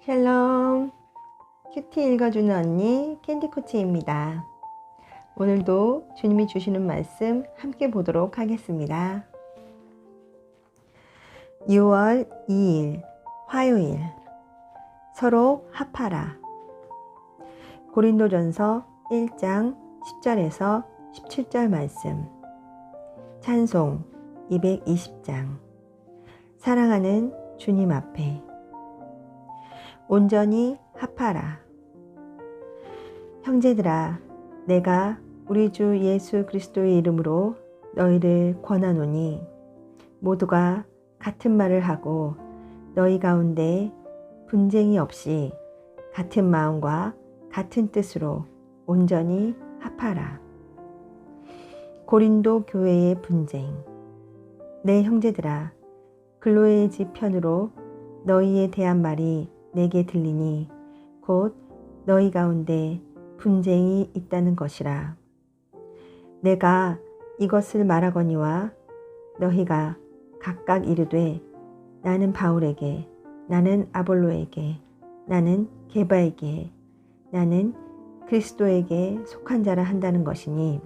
샬롬, 큐티 읽어주는 언니 캔디코치입니다. 오늘도 주님이 주시는 말씀 함께 보도록 하겠습니다. 6월 2일 화요일, 서로 합하라. 고린도전서 1장 10절에서 17절 말씀. 찬송 220장. 사랑하는 주님 앞에. 온전히 합하라. 형제들아, 내가 우리 주 예수 그리스도의 이름으로 너희를 권하노니 모두가 같은 말을 하고 너희 가운데 분쟁이 없이 같은 마음과 같은 뜻으로 온전히 합하라. 고린도 교회의 분쟁. 내 형제들아, 글로의 집 편으로 너희에 대한 말이 내게 들리니 곧 너희 가운데 분쟁이 있다는 것이라. 내가 이것을 말하거니와 너희가 각각 이르되 나는 바울에게, 나는 아볼로에게, 나는 게바에게, 나는 그리스도에게 속한 자라 한다는 것이니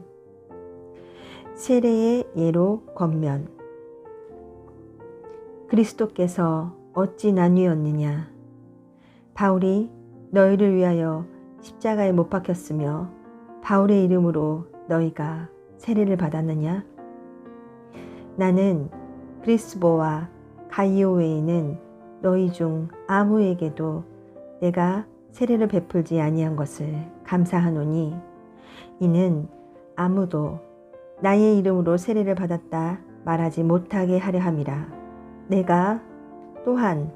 세례의 예로 권면. 그리스도께서 어찌 나뉘었느냐. 바울이 너희를 위하여 십자가에 못 박혔으며 바울의 이름으로 너희가 세례를 받았느냐? 나는 그리스보와 가이오 외에는 너희 중 아무에게도 내가 세례를 베풀지 아니한 것을 감사하노니 이는 아무도 나의 이름으로 세례를 받았다 말하지 못하게 하려 함이라. 내가 또한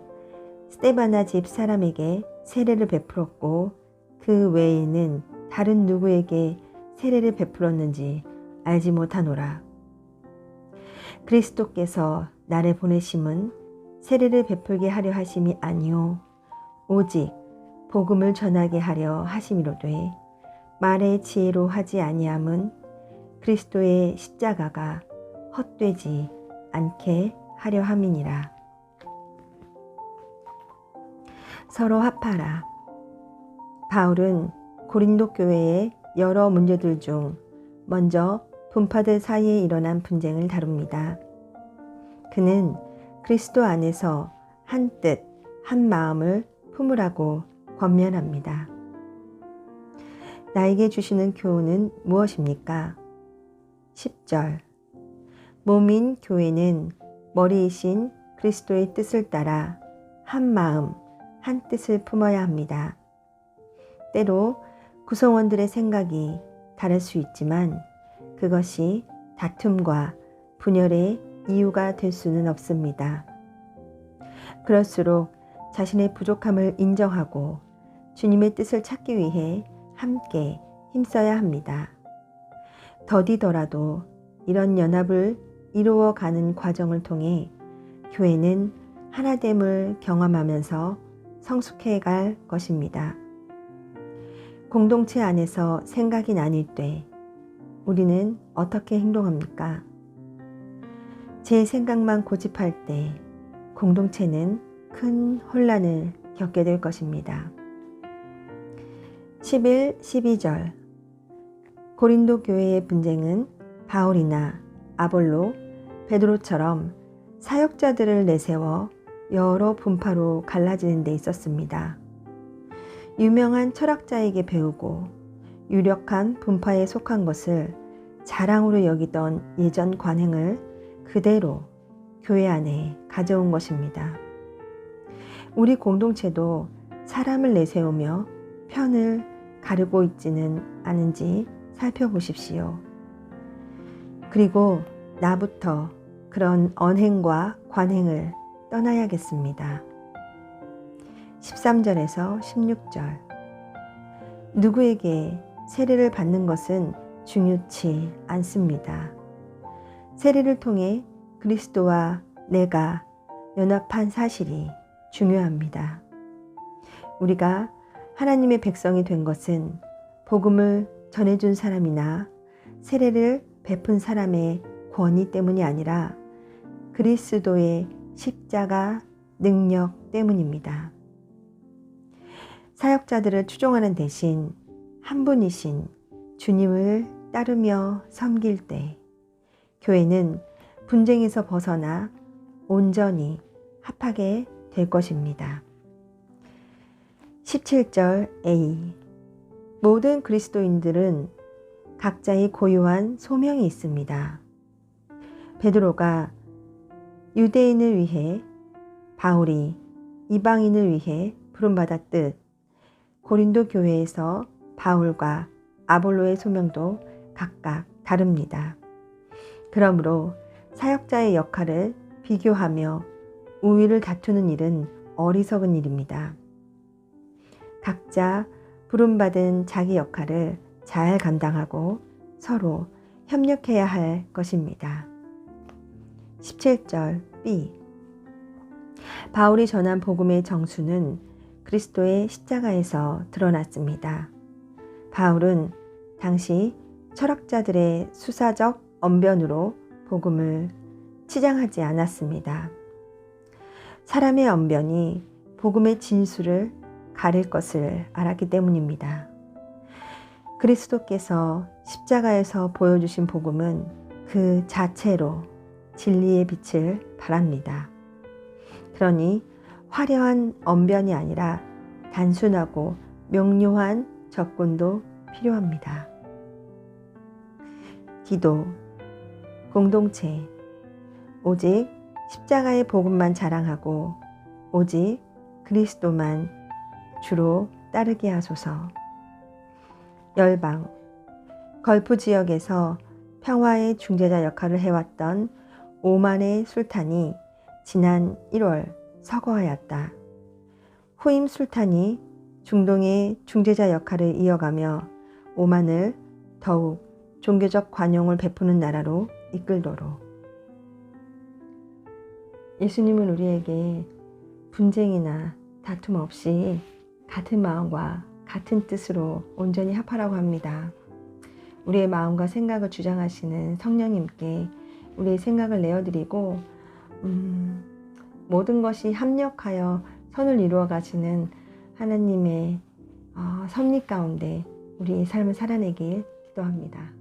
스데바나 집 사람에게 세례를 베풀었고 그 외에는 다른 누구에게 세례를 베풀었는지 알지 못하노라. 그리스도께서 나를 보내심은 세례를 베풀게 하려 하심이 아니요 오직 복음을 전하게 하려 하심이로되 말의 지혜로 하지 아니함은 그리스도의 십자가가 헛되지 않게 하려 함이니라. 서로 합하라. 바울은 고린도 교회의 여러 문제들 중 먼저 분파들 사이에 일어난 분쟁을 다룹니다. 그는 그리스도 안에서 한 뜻, 한 마음을 품으라고 권면합니다. 나에게 주시는 교훈은 무엇입니까? 10절. 몸인 교회는 머리이신 그리스도의 뜻을 따라 한 마음, 한 뜻을 품어야 합니다. 때로 구성원들의 생각이 다를 수 있지만 그것이 다툼과 분열의 이유가 될 수는 없습니다. 그럴수록 자신의 부족함을 인정하고 주님의 뜻을 찾기 위해 함께 힘써야 합니다. 더디더라도 이런 연합을 이루어가는 과정을 통해 교회는 하나됨을 경험하면서 성숙해갈 것입니다. 공동체 안에서 생각이 나뉠 때 우리는 어떻게 행동합니까? 제 생각만 고집할 때 공동체는 큰 혼란을 겪게 될 것입니다. 11, 12절. 고린도 교회의 분쟁은 바울이나 아볼로, 베드로처럼 사역자들을 내세워 여러 분파로 갈라지는 데 있었습니다. 유명한 철학자에게 배우고 유력한 분파에 속한 것을 자랑으로 여기던 예전 관행을 그대로 교회 안에 가져온 것입니다. 우리 공동체도 사람을 내세우며 편을 가르고 있지는 않은지 살펴보십시오. 그리고 나부터 그런 언행과 관행을 떠나야겠습니다. 13절에서 16절. 누구에게 세례를 받는 것은 중요치 않습니다. 세례를 통해 그리스도와 내가 연합한 사실이 중요합니다. 우리가 하나님의 백성이 된 것은 복음을 전해준 사람이나 세례를 베푼 사람의 권위 때문이 아니라 그리스도의 십자가 능력 때문입니다. 사역자들을 추종하는 대신 한 분이신 주님을 따르며 섬길 때 교회는 분쟁에서 벗어나 온전히 합하게 될 것입니다. 17절 A. 모든 그리스도인들은 각자의 고유한 소명이 있습니다. 베드로가 유대인을 위해, 바울이 이방인을 위해 부름받았듯 고린도 교회에서 바울과 아볼로의 소명도 각각 다릅니다. 그러므로 사역자의 역할을 비교하며 우위를 다투는 일은 어리석은 일입니다. 각자 부름받은 자기 역할을 잘 감당하고 서로 협력해야 할 것입니다. 17절 B. 바울이 전한 복음의 정수는 그리스도의 십자가에서 드러났습니다. 바울은 당시 철학자들의 수사적 언변으로 복음을 치장하지 않았습니다. 사람의 언변이 복음의 진수를 가릴 것을 알았기 때문입니다. 그리스도께서 십자가에서 보여주신 복음은 그 자체로 진리의 빛을 발합니다. 그러니 화려한 언변이 아니라 단순하고 명료한 접근도 필요합니다. 기도, 공동체, 오직 십자가의 복음만 자랑하고 오직 그리스도만 주로 따르게 하소서. 열방, 걸프 지역에서 평화의 중재자 역할을 해왔던 오만의 술탄이 지난 1월 서거하였다. 후임 술탄이 중동의 중재자 역할을 이어가며 오만을 더욱 종교적 관용을 베푸는 나라로 이끌도록. 예수님은 우리에게 분쟁이나 다툼 없이 같은 마음과 같은 뜻으로 온전히 합하라고 합니다. 우리의 마음과 생각을 주장하시는 성령님께 우리의 생각을 내어드리고 모든 것이 합력하여 선을 이루어 가시는 하나님의 섭리 가운데 우리의 삶을 살아내길 기도합니다.